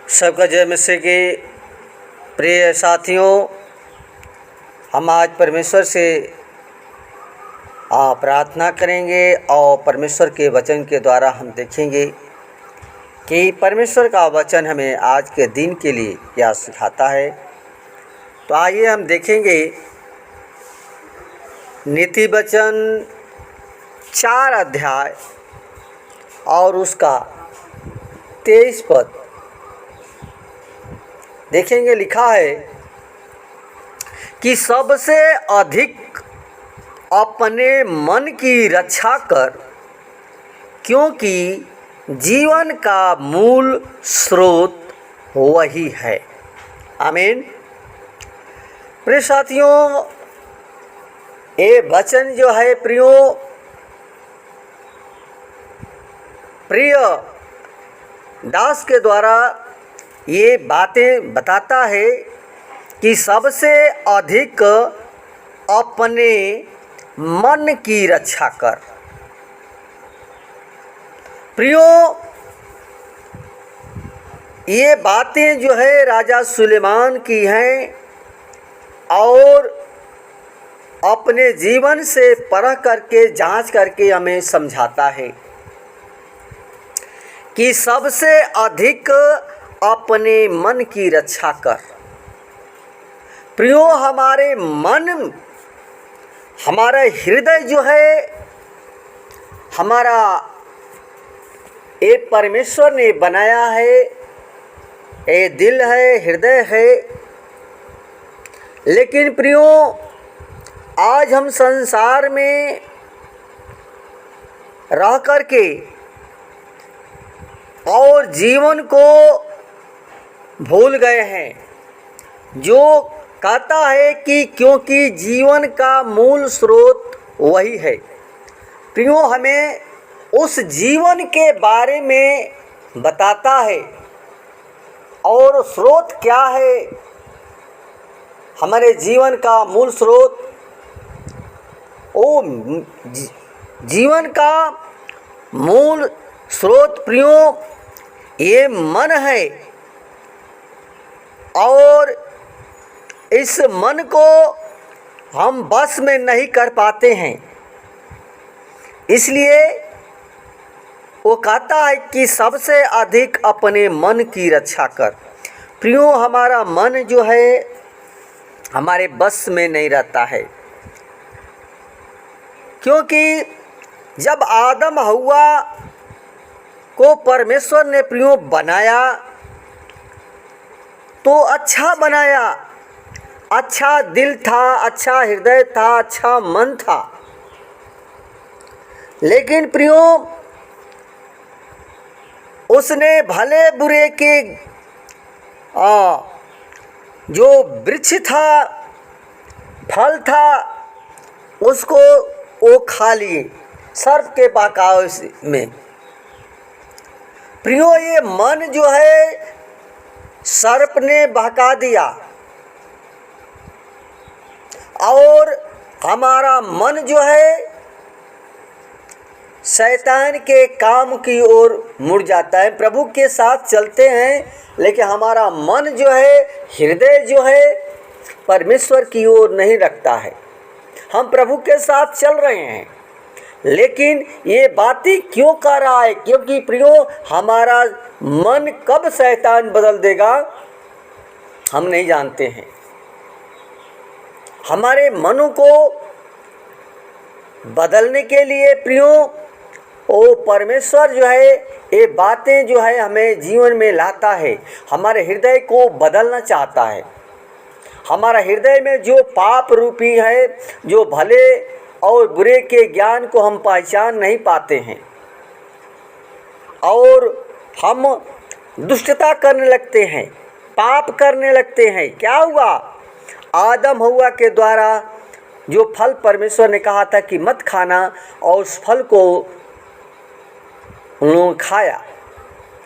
सबका जय मसीह के प्रिय साथियों, हम आज परमेश्वर से प्रार्थना करेंगे और परमेश्वर के वचन के द्वारा हम देखेंगे कि परमेश्वर का वचन हमें आज के दिन के लिए क्या सिखाता है। तो आइए हम देखेंगे नीति वचन 4 अध्याय और उसका 23 पद देखेंगे। लिखा है कि सबसे अधिक अपने मन की रक्षा कर, क्योंकि जीवन का मूल स्रोत वही है। आमीन। प्रिय साथियों, ये वचन जो है प्रिय दास के द्वारा ये बातें बताता है कि सबसे अधिक अपने मन की रक्षा कर। प्रियो, ये बातें जो है राजा सुलेमान की हैं और अपने जीवन से परख करके जांच करके हमें समझाता है कि सबसे अधिक अपने मन की रक्षा कर। प्रियो, हमारे मन, हमारा हृदय जो है, हमारा ये परमेश्वर ने बनाया है, ये दिल है, हृदय है। लेकिन प्रियो, आज हम संसार में रह करके और जीवन को भूल गए हैं, जो कहता है कि क्योंकि जीवन का मूल स्रोत वही है। प्रियो, हमें उस जीवन के बारे में बताता है। और स्रोत क्या है? हमारे जीवन का मूल स्रोत, वो जीवन का मूल स्रोत प्रियो ये मन है। और इस मन को हम बस में नहीं कर पाते हैं, इसलिए वो कहता है कि सबसे अधिक अपने मन की रक्षा कर। प्रियो, हमारा मन जो है हमारे बस में नहीं रहता है, क्योंकि जब आदम हव्वा को परमेश्वर ने प्रियो बनाया तो अच्छा बनाया, अच्छा दिल था, अच्छा हृदय था, अच्छा मन था। लेकिन प्रियो, उसने भले बुरे के जो वृक्ष था, फल था, उसको वो खा लिए सर्प के बहकावे में। प्रियो, ये मन जो है सर्प ने बहका दिया और हमारा मन जो है शैतान के काम की ओर मुड़ जाता है। प्रभु के साथ चलते हैं, लेकिन हमारा मन जो है, हृदय जो है, परमेश्वर की ओर नहीं रखता है। हम प्रभु के साथ चल रहे हैं, लेकिन ये बातें क्यों कर रहा है? क्योंकि प्रियो, हमारा मन कब शैतान बदल देगा हम नहीं जानते हैं। हमारे मनों को बदलने के लिए प्रियो वो परमेश्वर जो है ये बातें जो है हमें जीवन में लाता है, हमारे हृदय को बदलना चाहता है। हमारा हृदय में जो पाप रूपी है, जो भले और बुरे के ज्ञान को हम पहचान नहीं पाते हैं और हम दुष्टता करने लगते हैं, पाप करने लगते हैं। क्या हुआ? आदम हव्वा के द्वारा जो फल परमेश्वर ने कहा था कि मत खाना, और उस फल को उन लोगों ने खाया।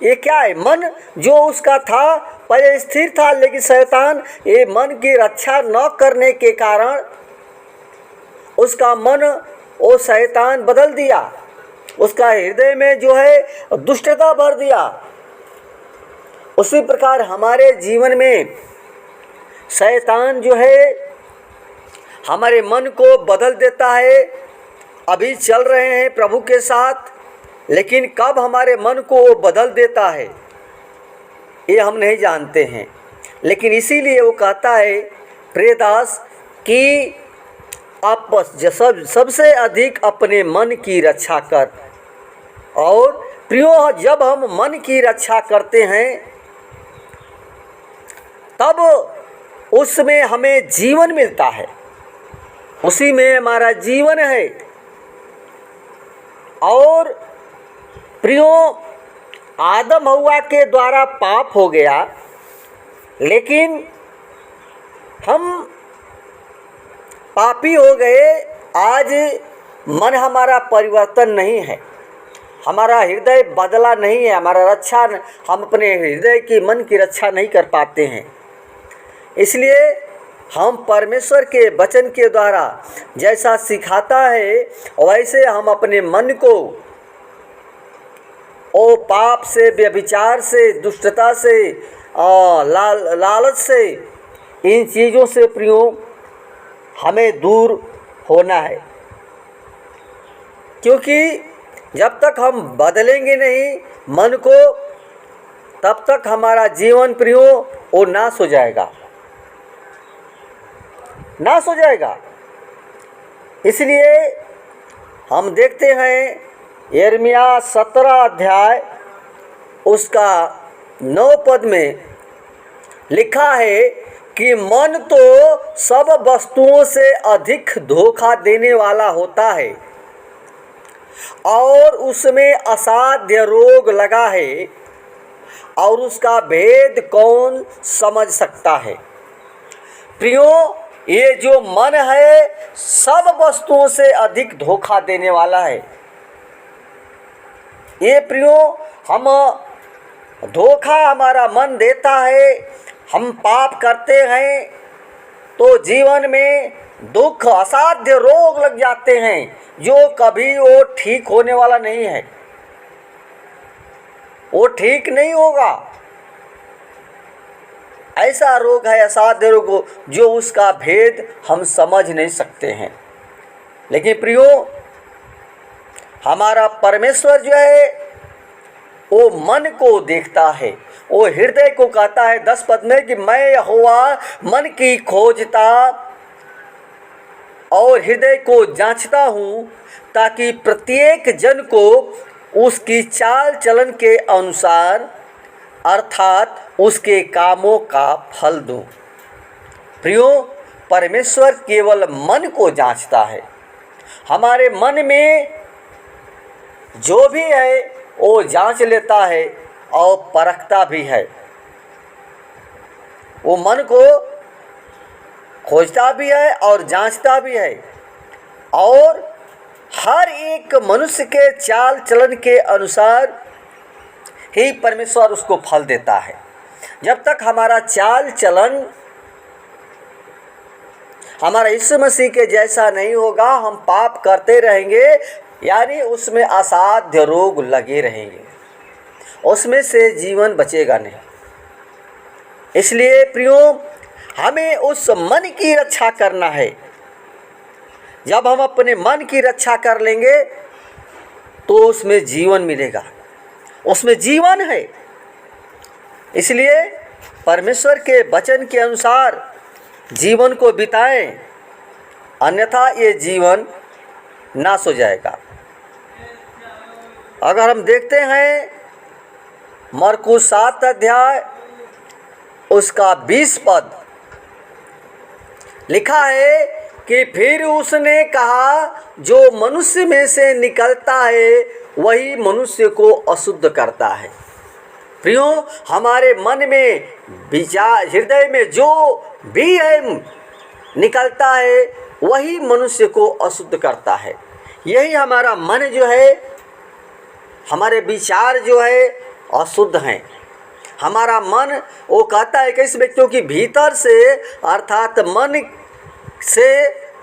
ये क्या है? मन जो उसका था पहले स्थिर था, लेकिन शैतान ये मन की रक्षा न करने के कारण उसका मन वो शैतान बदल दिया, उसका हृदय में जो है दुष्टता भर दिया उसी प्रकार हमारे जीवन में शैतान जो है हमारे मन को बदल देता है। अभी चल रहे हैं प्रभु के साथ, लेकिन कब हमारे मन को वो बदल देता है ये हम नहीं जानते हैं। लेकिन इसीलिए वो कहता है प्रिय दास कि आप सबसे अधिक अपने मन की रक्षा कर। और प्रियो, जब हम मन की रक्षा करते हैं तब उसमें हमें जीवन मिलता है, उसी में हमारा जीवन है। और प्रियो, आदम हव्वा के द्वारा पाप हो गया, लेकिन हम पापी हो गए। आज मन हमारा परिवर्तन नहीं है, हमारा हृदय बदला नहीं है, हमारा रक्षा, हम अपने हृदय की मन की रक्षा नहीं कर पाते हैं। इसलिए हम परमेश्वर के वचन के द्वारा जैसा सिखाता है वैसे हम अपने मन को ओ पाप से, व्यभिचार से, दुष्टता से, लालच से, इन चीज़ों से प्रियो हमें दूर होना है। क्योंकि जब तक हम बदलेंगे नहीं मन को, तब तक हमारा जीवन प्रियो वो नाश हो जाएगा, नाश हो जाएगा। इसलिए हम देखते हैं यिर्मयाह 17 अध्याय उसका 9 पद में लिखा है कि मन तो सब वस्तुओं से अधिक धोखा देने वाला होता है और उसमें असाध्य रोग लगा है और उसका भेद कौन समझ सकता है। प्रियो, ये जो मन है सब वस्तुओं से अधिक धोखा देने वाला है। ये प्रियो, हम धोखा हमारा मन देता है, हम पाप करते हैं तो जीवन में दुख, असाध्य रोग लग जाते हैं जो कभी वो ठीक होने वाला नहीं है, वो ठीक नहीं होगा। ऐसा रोग है, असाध्य रोग, जो उसका भेद हम समझ नहीं सकते हैं। लेकिन प्रियो, हमारा परमेश्वर जो है वो मन को देखता है, वो हृदय को कहता है 10 पद में कि मैं यहोवा मन की खोजता और हृदय को जांचता हूँ ताकि प्रत्येक जन को उसकी चाल चलन के अनुसार अर्थात उसके कामों का फल दूँ। प्रियो, परमेश्वर केवल मन को जांचता है। हमारे मन में जो भी है वो जांच लेता है और परखता भी है। वो मन को खोजता भी है और जांचता भी है और हर एक मनुष्य के चाल चलन के अनुसार ही परमेश्वर उसको फल देता है। जब तक हमारा चाल चलन हमारा यीशु मसीह के जैसा नहीं होगा, हम पाप करते रहेंगे, यानी उसमें असाध्य रोग लगे रहेंगे, उसमें से जीवन बचेगा नहीं। इसलिए प्रियो, हमें उस मन की रक्षा करना है। जब हम अपने मन की रक्षा कर लेंगे तो उसमें जीवन मिलेगा, उसमें जीवन है। इसलिए परमेश्वर के वचन के अनुसार जीवन को बिताएं, अन्यथा ये जीवन नाश हो जाएगा। अगर हम देखते हैं मरकुस 7 अध्याय उसका 20 पद लिखा है कि फिर उसने कहा, जो मनुष्य में से निकलता है वही मनुष्य को अशुद्ध करता है। प्रियो, हमारे मन में, विचार, हृदय में जो भी है निकलता है वही मनुष्य को अशुद्ध करता है। यही हमारा मन जो है, हमारे विचार जो है अशुद्ध हैं। हमारा मन वो कहता है कि इस व्यक्तियों की भीतर से अर्थात मन से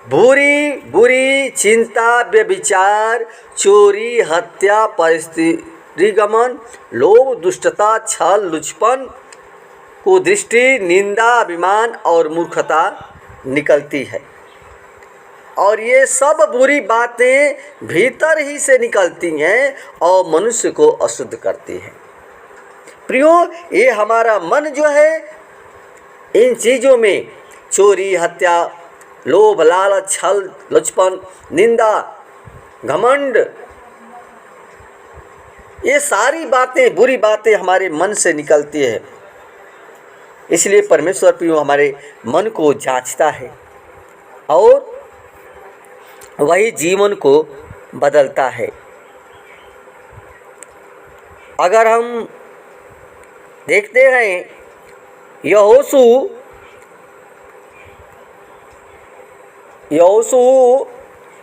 बुरी बुरी चिंता, व्यभिचार, चोरी, हत्या, परिस्थिति गमन, लोभ, दुष्टता, छल, लुचपन कुदृष्टि, निंदा, अभिमान और मूर्खता निकलती है। और ये सब बुरी बातें भीतर ही से निकलती हैं और मनुष्य को अशुद्ध करती हैं। प्रियो, ये हमारा मन जो है इन चीज़ों में चोरी, हत्या, लोभ, लालच, छल, लुचपन, निंदा, घमंड, ये सारी बातें, बुरी बातें हमारे मन से निकलती है। इसलिए परमेश्वर प्रियो हमारे मन को जांचता है और वही जीवन को बदलता है। अगर हम देखते हैं यहोशू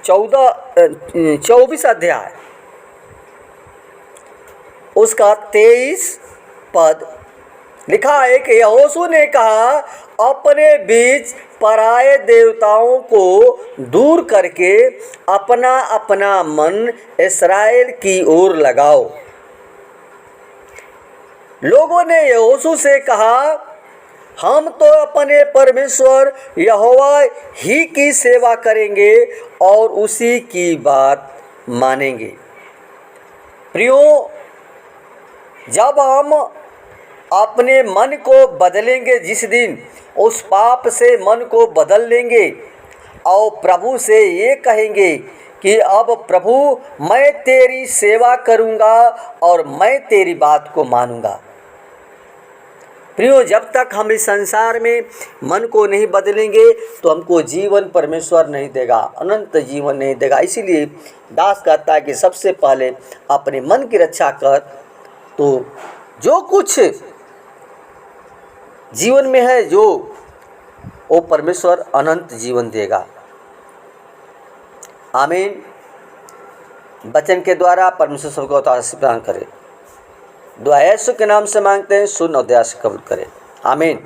24 अध्याय उसका 23 पद लिखा है कि यहोशू ने कहा, अपने बीच पराये देवताओं को दूर करके अपना अपना मन इस्राएल की ओर लगाओ। लोगों ने यहोशू से कहा, हम तो अपने परमेश्वर यहोवा ही की सेवा करेंगे और उसी की बात मानेंगे। प्रियो, जब हम अपने मन को बदलेंगे, जिस दिन उस पाप से मन को बदल लेंगे और प्रभु से ये कहेंगे कि अब प्रभु मैं तेरी सेवा करूँगा और मैं तेरी बात को मानूँगा। प्रियो, जब तक हम इस संसार में मन को नहीं बदलेंगे तो हमको जीवन परमेश्वर नहीं देगा, अनंत जीवन नहीं देगा। इसीलिए दास कहता है कि सबसे पहले अपने मन की रक्षा कर, तो जो कुछ जीवन में है जो वो परमेश्वर अनंत जीवन देगा। आमीन। वचन के द्वारा परमेश्वर सबको आशीष प्रदान करे। दुआ यीशु के नाम से मांगते हैं, सुन और दया से कबूल करें। आमीन।